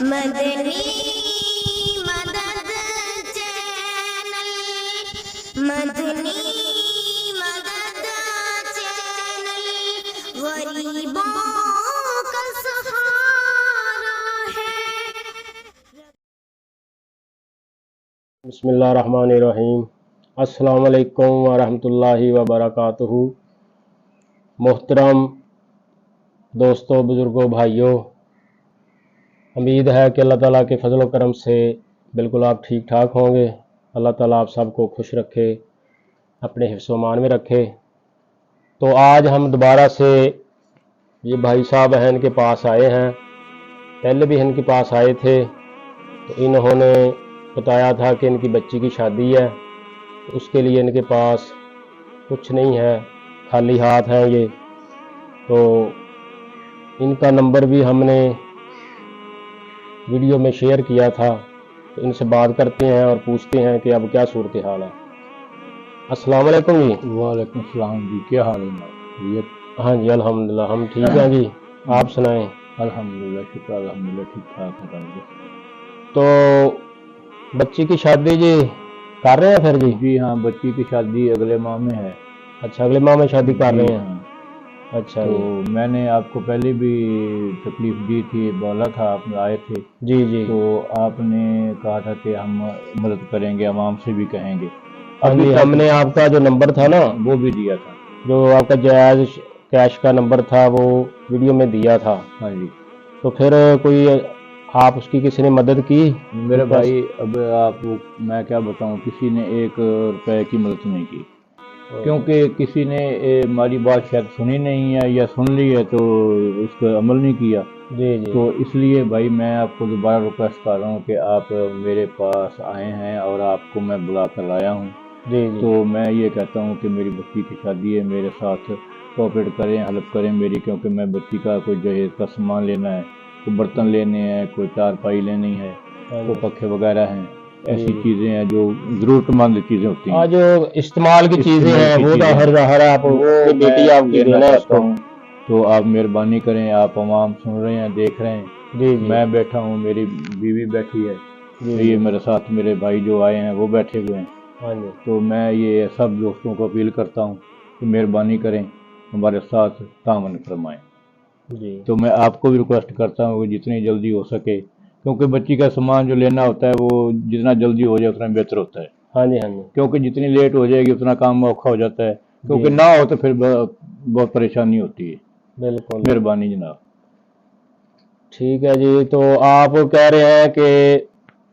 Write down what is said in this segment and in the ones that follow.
مدنی مدد چینل، مدنی مدد چینل غریبوں کا سہارا ہے۔ بسم اللہ الرحمن الرحیم۔ السلام علیکم ورحمۃ اللہ وبرکاتہ۔ محترم دوستوں، بزرگوں، بھائیوں، امید ہے کہ اللہ تعالیٰ کے فضل و کرم سے بالکل آپ ٹھیک ٹھاک ہوں گے۔ اللہ تعالیٰ آپ سب کو خوش رکھے، اپنے حفظ و امان میں رکھے۔ تو آج ہم دوبارہ سے یہ بھائی صاحب ہیں ان کے پاس آئے ہیں، پہلے بھی ان کے پاس آئے تھے، تو انہوں نے بتایا تھا کہ ان کی بچی کی شادی ہے، اس کے لیے ان کے پاس کچھ نہیں ہے، خالی ہاتھ ہیں یہ۔ تو ان کا نمبر بھی ہم نے ویڈیو میں شیئر کیا تھا، تو ان سے بات کرتے ہیں اور پوچھتے ہیں کہ اب کیا صورتحال ہے۔ السلام علیکم جی۔ وعلیکم السلام جی، کیا حال ہے؟ ہاں جی الحمدللہ ہم ٹھیک ہیں جی، آپ سنائیں؟ الحمدللہ، شکر الحمدللہ، ٹھیک ٹھاک ہے۔ تو بچی کی شادی جی کر رہے ہیں پھر جی؟ جی ہاں، بچی کی شادی اگلے ماہ میں ہے۔ اچھا، اگلے ماہ میں شادی کر رہے ہیں؟ ہاں۔ اچھا تو جی میں نے آپ کو پہلے بھی تکلیف دی تھی، بولا تھا، آپ آئے تھے جی جی۔ تو آپ نے کہا تھا کہ ہم مدد کریں گے، عوام سے بھی کہیں گے۔ ابھی ہم نے آپ کا جو نمبر تھا نا، وہ بھی دیا تھا، جو آپ کا جائز کیش کا نمبر تھا، وہ ویڈیو میں دیا تھا۔ ہاں جی۔ تو پھر کوئی آپ اس کی کسی نے مدد کی؟ میرے بھائی اب آپ میں کیا بتاؤں، کسی نے 1 روپے کی مدد نہیں کی، کیونکہ کسی نے ہماری بات شاید سنی نہیں ہے، یا سن لی ہے تو اس پر عمل نہیں کیا۔ جی جی۔ تو اس لیے بھائی میں آپ کو دوبارہ ریکویسٹ کر رہا ہوں کہ آپ میرے پاس آئے ہیں اور آپ کو میں بلا کر لایا ہوں۔ جی جی۔ تو میں یہ کہتا ہوں کہ میری بچی کی شادی ہے، میرے ساتھ کوآپریٹ کریں، ہیلپ کریں میری، کیونکہ میں بچی کا کوئی جہیز کا سامان لینا ہے، کوئی برتن لینے ہیں، کوئی چارپائی لینی ہے، کوئی پکھے وغیرہ ہیں، ایسی چیزیں ہیں جو ضرورت مند چیزیں ہوتی ہیں، جو استعمال کی چیزیں ہیں وہ تو ہر آپ بیٹی آپ کی دینا ہے اس کو۔ تو آپ مہربانی کریں، آپ عوام سن رہے ہیں، دیکھ رہے ہیں، جی جی۔ میں بیٹھا ہوں، میری بیوی بیٹھی ہے، یہ میرے ساتھ میرے بھائی جو آئے ہیں وہ بیٹھے ہوئے ہیں۔ تو میں یہ سب دوستوں کو اپیل کرتا ہوں کہ مہربانی کریں، ہمارے ساتھ تعاون فرمائیں۔ جی۔ تو میں آپ کو بھی ریکویسٹ کرتا ہوں کہ جتنی جلدی ہو سکے، کیونکہ بچی کا سامان جو لینا ہوتا ہے وہ جتنا جلدی ہو جائے اتنا بہتر ہوتا ہے۔ ہاں جی ہاں جی۔ کیونکہ جتنی لیٹ ہو جائے گی اتنا کام اوکھا ہو جاتا ہے، کیونکہ نہ ہو تو پھر بہت پریشانی ہوتی ہے۔ بالکل، مہربانی جناب۔ ٹھیک ہے جی۔ تو آپ کہہ رہے ہیں کہ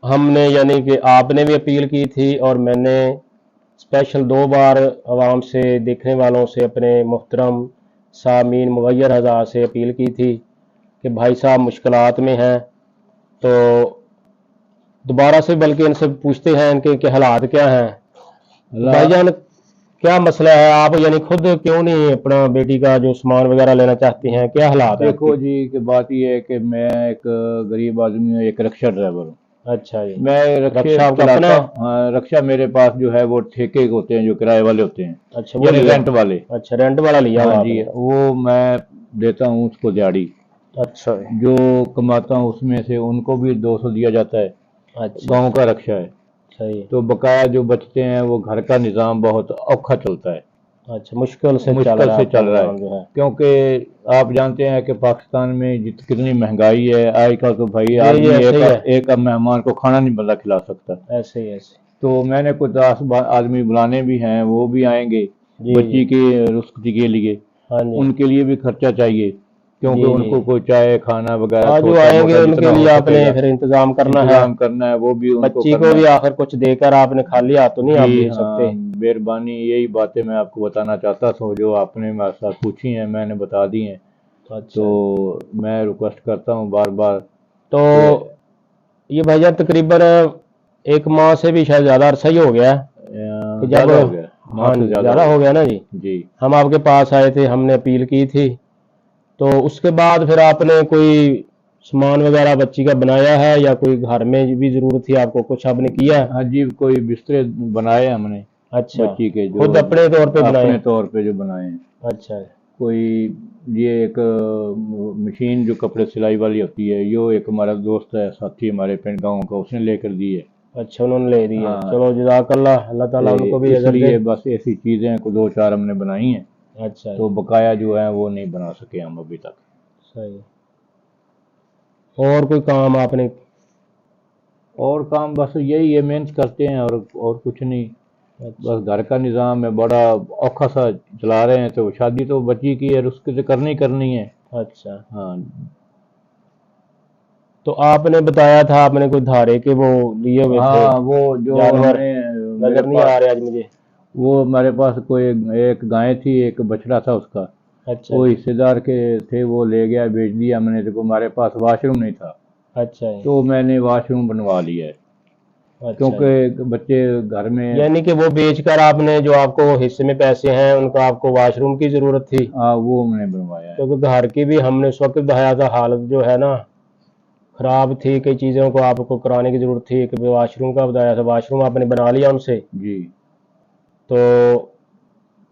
ہم نے، یعنی کہ آپ نے بھی اپیل کی تھی اور میں نے اسپیشل 2 بار عوام سے، دیکھنے والوں سے، اپنے محترم سامعین مغیر حضرات سے اپیل کی تھی کہ بھائی صاحب مشکلات میں ہیں، تو دوبارہ سے بلکہ ان سے پوچھتے ہیں ان کے حالات کیا ہیں۔ بھائی جان کیا مسئلہ ہے؟ آپ یعنی خود کیوں نہیں اپنا بیٹی کا جو سامان وغیرہ لینا چاہتے ہیں؟ کیا حالات ہیں؟ دیکھو جی، کہ بات یہ ہے کہ میں ایک غریب آدمی ہوں، ایک رکشہ ڈرائیور ہوں۔ اچھا جی۔ میں رکشہ چلاتا ہوں۔ ہاں، رکشہ میرے پاس جو ہے وہ ٹھیکے کے ہوتے ہیں، جو کرائے والے ہوتے ہیں، اچھا وہ رینٹ والے۔ اچھا رینٹ والا لیا ہوا جی، وہ میں دیتا ہوں اس کو دیہڑی۔ اچھا جو کماتا ہوں اس میں سے ان کو بھی 200 دیا جاتا ہے۔ گاؤں کا رکشہ ہے، تو بقایا جو بچتے ہیں وہ گھر کا نظام بہت اوکھا چلتا ہے۔ اچھا، مشکل سے چل رہا ہے، کیونکہ آپ جانتے ہیں کہ پاکستان میں کتنی مہنگائی ہے آج کل، تو بھائی آدمی ایک مہمان کو کھانا نہیں بندہ کھلا سکتا۔ ایسے ہی ایسے۔ تو میں نے کوئی 10 آدمی بلانے بھی ہیں، وہ بھی آئیں گے بچی کی رخصتی کے لیے، ان کے لیے بھی خرچہ چاہیے، کیونکہ ان کو کوئی چائے کھانا وغیرہ جو آئیں گے ان کے لیے آپ نے پھر انتظام کرنا ہے، وہ بھی بچی کو بھی آخر کچھ دے کر آپ نے خالی ہاتھ تو نہیں آپ دے سکتے۔ مہربانی، یہی باتیں میں آپ کو بتانا چاہتا تھا، جو آپ نے میرے ساتھ پوچھی ہیں میں نے بتا دی ہیں۔ تو میں ریکویسٹ کرتا ہوں بار بار۔ تو یہ بھائی جان تقریباً 1 ماہ سے بھی شاید زیادہ عرصہ ہی ہو گیا، زیادہ ہو گیا نا جی۔ جی، ہم آپ کے پاس آئے تھے، ہم نے اپیل کی تھی، تو اس کے بعد پھر آپ نے کوئی سامان وغیرہ بچی کا بنایا ہے، یا کوئی گھر میں بھی ضرورت تھی آپ کو، کچھ آپ نے کیا ہے؟ ہاں جی، کوئی بسترے بنائے ہم نے اچھا، بچی کے، جو خود اپنے طور پہ بنائے؟ اپنے طور پہ جو بنائے ہیں۔ اچھا، کوئی ये एक मशीन जो कपड़े सिलाई वाली होती है, यो एक हमारा दोस्त है, साथी हमारे पिंड गाँव का, उसने लेकर दी है। अच्छा, उन्होंने ले दी है। हाँ। चलो जज़ाकल्लाह, अल्लाह ताला उनको भी अजर इसलिए दे। बस ऐसी चीज़ें को 2-4 हमने बनाई हैं, अच्छा तो बकाया जो है वो नहीं बना सके हम अभी तक। सही। और कोई काम आपने? और काम बस यही है, मेहनत करते हैं और कुछ नहीं। अच्छा, बस घर का निज़ाम है, बड़ा औखा सा चला रहे हैं। तो शादी तो बच्ची की है, उसके तो करनी करनी है। अच्छा। हाँ तो आपने बताया था आपने कोई धारे के वो लिए हुए थे हाँ, वो जो जानवर, हमें नजर नहीं आ रहे आज मुझे। वो हमारे पास कोई एक गाय थी, एक बछड़ा था उसका। अच्छा वो हिस्सेदार के थे, वो ले गया, बेच दिया मैंने। देखो हमारे पास वाशरूम नहीं था, अच्छा तो मैंने वाशरूम बनवा लिया है, अच्छा। क्योंकि बच्चे घर में। यानी कि वो बेचकर आपने जो आपको हिस्से में पैसे हैं उनका आपको वाशरूम की जरूरत थी, हाँ, वो मैंने बनवाया है। क्योंकि घर की भी हमने उस वक्त बताया था हालत जो है ना खराब थी, कई चीज़ों को आपको कराने की जरूरत थी। एक वाशरूम का बताया था, वाशरूम आपने बना लिया उनसे, जी। तो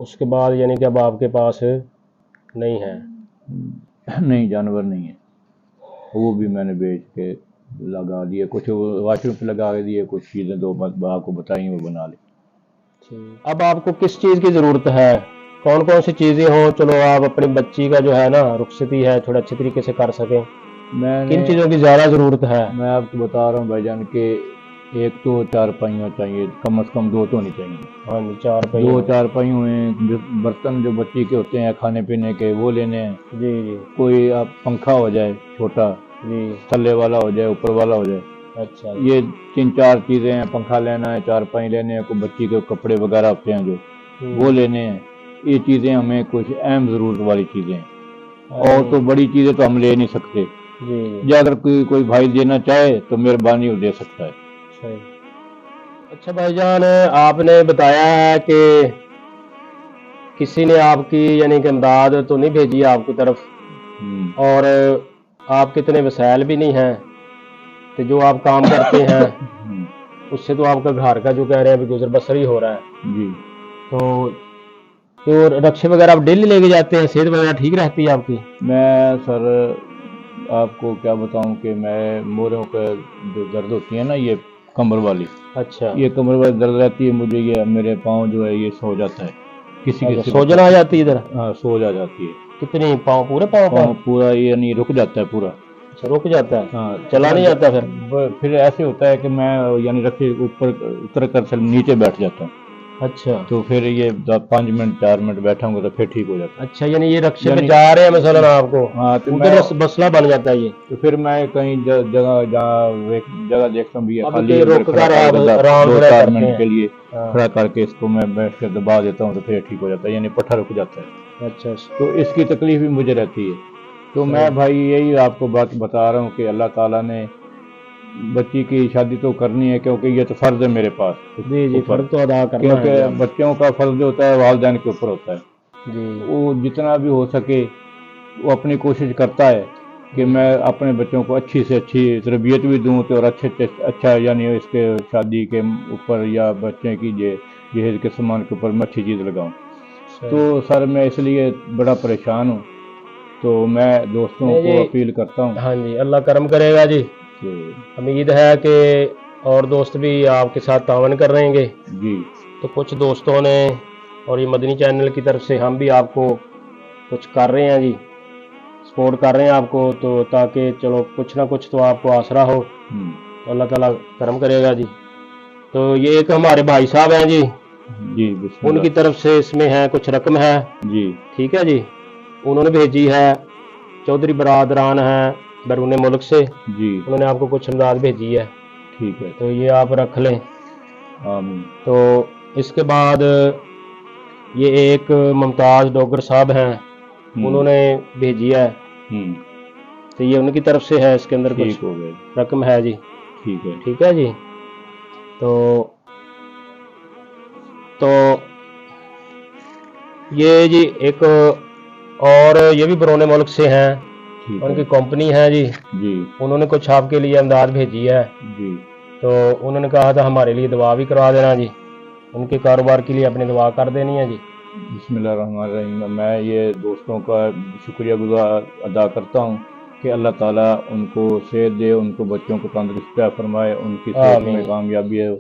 उसके बाद यानी कि अब आपके पास नहीं है। नहीं, जानवर नहीं है, वो भी मैंने बेच के लगा दिए, कुछ वाशरूम पे लगा के दिए, कुछ चीज़ें दो आपको बताई वो बना ली। अब आपको किस चीज़ की ज़रूरत है, कौन कौन सी चीज़ें हों, चलो आप अपनी बच्ची का जो है ना रुखसती है थोड़ा अच्छे तरीके से कर सकें, मैंने किन चीज़ों की ज़्यादा ज़रूरत है? मैं आपको बता रहा हूँ भाईजान कि एक तो चारपाइयाँ चाहिए, कम से कम 2 तो होनी चाहिए। हाँ जी, 4 2 पहिए। चारपाई हैं, जो बर्तन जो बच्ची के होते हैं खाने पीने के, वो लेने हैं। जी जी कोई आप पंखा हो जाए छोटा, जी। थल्ले वाला हो जाए, ऊपर वाला हो जाए। अच्छा जी। ये 3-4 चीज़ें हैं। पंखा लेना है, चारपाई लेने हैं, कोई बच्ची के कपड़े वगैरह होते हैं जो, वो लेने हैं। ये चीज़ें हमें कुछ अहम ज़रूरत वाली चीज़ें हैं, और तो बड़ी चीज़ें तो हम ले नहीं सकते। जी या अगर कोई भाई देना चाहे तो मेहरबानी वो दे सकता है। सही। अच्छा भाईजान, आपने बताया है कि किसी ने आपकी यानी कि इमदाद तो नहीं भेजी आपकी तरफ, हम्म, और आपके इतने वसाइल भी नहीं हैं, तो जो आप काम करते हैं हम्म, उससे तो आपका घर का जो कह रहे हैं अभी गुजर बसर ही हो रहा है। जी। तो रक्शे वगैरह आप डेली लेके जाते हैं, सेहत वगैरह ठीक रहती है आपकी? मैं सर आपको क्या बताऊं कि मैं मोरों का जो दर्द होती है ना, ये कमर वाली, अच्छा ये कमर वाली दर्द रहती है मुझे। ये मेरे पाँव जो है ये सो जाता है, किसी अच्छा, किसी सोजन आ जाती है इधर? हाँ, सो जाती है। कितनी पाँव, पूरे पाँव पाँव का? पूरा ये नहीं, रुक जाता है पूरा। अच्छा, रुक जाता है, हाँ, चला नहीं जाता फिर? फिर ऐसे होता है कि मैं यानी रखे ऊपर उतर कर से नीचे बैठ जाता हूँ, अच्छा तो फिर ये 5 मिनट 4 मिनट बैठाऊंगा तो फिर ठीक हो जाता है। अच्छा, यानी ये रक्शे पे यानी- जा रहे हैं मसलन आपको, हाँ, तो उधर मसला बन जाता है ये। तो फिर मैं कहीं जगह जगह देखता हूँ भी अब खाली ये है, रुक खड़ा कर कर देता, आराम थोड़ा 2-4 करते मिनट हैं। के लिए हाँ। खड़ा करके इसको मैं बैठ कर दबा देता हूँ तो फिर ठीक हो जाता है, यानी पट्टा रुक जाता है। अच्छा तो इसकी तकलीफ भी मुझे रहती है। तो मैं भाई यही आपको बात बता रहा हूँ कि अल्लाह ताला ने बच्ची की शादी तो करनी है, क्योंकि ये तो फर्ज है मेरे पास। जी जी, ऊपर, फर्ज तो अदा करना क्योंकि है जी। बच्चों का फर्ज होता है वालिदैन के ऊपर होता है। जी वो जितना भी हो सके वो अपनी कोशिश करता है कि मैं अपने बच्चों को अच्छी से अच्छी तरबियत भी दूँ, तो और अच्छे से अच्छा यानी इसके शादी के ऊपर या बच्चे की जहेज के सामान के ऊपर मैं अच्छी चीज़ लगाऊँ। सही। तो सर मैं इसलिए बड़ा परेशान हूँ, तो मैं दोस्तों नहीं को जी। अपील करता हूँ हाँ जी, अल्लाह करम करेगा जी। कि उम्मीद है कि और दोस्त भी आपके साथ तावन कर रहे हैं। जी तो कुछ दोस्तों ने और ये मदनी चैनल की तरफ से हम भी आपको कुछ कर रहे हैं जी, सपोर्ट कर रहे हैं आपको, तो ताकि चलो कुछ ना कुछ तो आपको आसरा हो, तो अल्लाह ताला करम करेगा जी। तो ये एक हमारे भाई साहब हैं जी, जी बिस्मिल्लाह। उनकी तरफ से इसमें है कुछ रकम है, जी ठीक है जी, उन्होंने भेजी है। चौधरी बरादरान है बैरून मुल्क से, जी उन्होंने आपको कुछ इमदाद भेजी है, ठीक है। तो ये आप रख लें। आमीन। तो इसके बाद ये एक मुमताज़ डोगर साहब हैं, उन्होंने भेजी है, तो ये उनकी तरफ से है, इसके अंदर ठीक कुछ हो गए। रकम है जी, ठीक है। ठीक है जी। तो ये जी एक और ये भी बैरून मुल्क से हैं, ठीक उनकी है। कंपनी है जी, जी उन्होंने कुछ आपके लिए इमदाद भेजी है, जी तो उन्होंने कहा था हमारे लिए दुआ भी करवा देना जी, उनके कारोबार के लिए अपनी दुआ कर देनी है जी। बिस्मिल्लाहिर्रहमानिर्रहीम। मैं ये दोस्तों का शुक्रिया गुजार अदा करता हूँ कि अल्लाह ताला उनको सेहत दे, उनको बच्चों को तंदुरुस्ती फरमाए, उनकी सेहत में आमीन। कामयाबी है।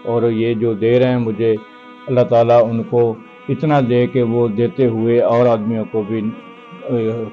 और ये जो दे रहे हैं मुझे, अल्लाह ताला उनको इतना दे कि वो देते हुए और आदमियों को भी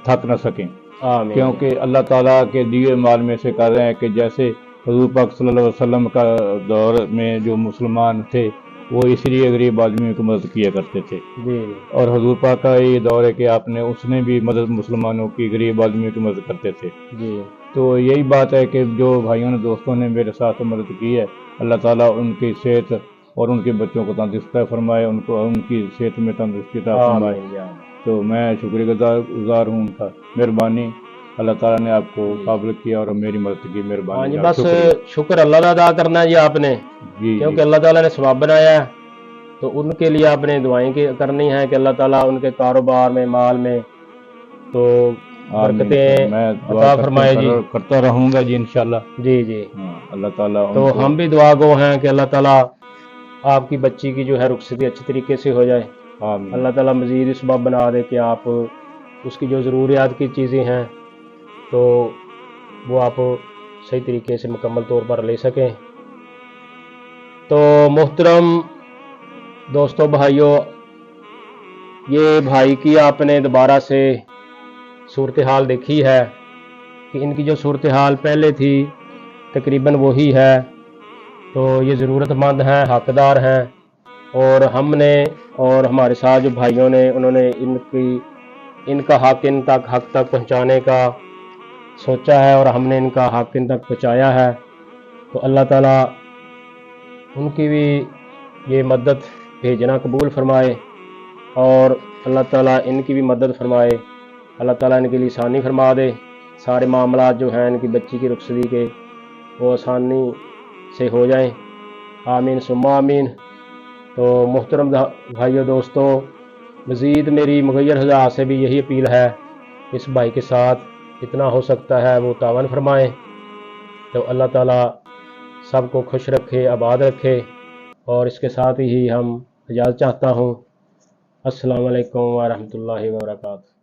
थक न सकें, आमीन। क्योंकि अल्लाह ताला के दिए माल में से कर रहे हैं कि जैसे हुजूर पाक सल्लल्लाहु अलैहि वसल्लम का दौर में जो मुसलमान थे वो इसलिए गरीब आदमियों की मदद किया करते थे, जी और हुजूर पाक का ये दौर है कि आपने उसने भी मदद मुसलमानों की, गरीब आदमियों की मदद करते थे। जी। तो यही बात है कि जो भाइयों ने, दोस्तों ने मेरे साथ मदद की है, अल्लाह ताला उनकी सेहत और उनके बच्चों को तंदुरुस्ती फरमाए, उनको उनकी सेहत में तंदुरुस्ती अता फरमाए। आमीन या अल्लाह। तो मैं शुक्रगुजार हूँ उनका। मेहरबानी, अल्लाह ताला ने आपको काबिल किया और मेरी मदद की, हाँ मेहरबानी जी, जनाब, बस शुक्रिया। शुक्र अल्लाह का अदा करना है जी आपने, जी क्योंकि जी। अल्लाह ताला ने सवाब बनाया है, तो उनके लिए आपने दुआएं करनी है कि अल्लाह ताला उनके कारोबार में, माल में तो आमीन सर, बरकतें मैं दुआ अता फरमाए जी। करता रहूँगा जी इंशाल्लाह। जी जी। हाँ, अल्लाह ताला तो उनको। हम भी दुआ गो हैं कि अल्लाह ताला आपकी बच्ची की जो है रुखसती अच्छी तरीके से हो जाए। आमीन। अल्लाह ताला मज़ीद इसबाब बना दे कि आप उसकी जो ज़रूरियात की चीज़ें हैं तो वो आप सही तरीके से मुकम्मल तौर पर ले सकें। तो मोहतरम दोस्तों, भाइयों, ये भाई की आपने दोबारा से सूरत हाल देखी है कि इनकी जो सूरत हाल पहले थी तकरीबन वही है। तो ये ज़रूरतमंद हैं, हकदार हैं, और हमने और हमारे साथ जो भाइयों ने, उन्होंने इनका हक हक तक पहुंचाने का सोचा है, और हमने इनका हक इन तक पहुंचाया है। तो अल्लाह ताला उनकी भी ये मदद भेजना कबूल फरमाए, और अल्लाह ताला इनकी भी मदद फरमाए। अल्लाह ताला इनके लिए आसानी फरमा दे, सारे मामलात जो हैं इनकी बच्ची की रुखसती के वो आसानी से हो जाएं। आमीन सुम्मा आमीन। तो मुहतरम भाइयों दोस्तों, मज़ीद मेरी मुग़य्यर हज़ार से भी यही अपील है, इस भाई के साथ जितना हो सकता है वो तावन फरमाएँ। तो अल्लाह ताला सबको खुश रखे, आबाद रखे, और इसके साथ ही हम इजाज़त चाहता हूँ। अस्सलामु अलैकुम व रहमतुल्लाहि व बरकातहू।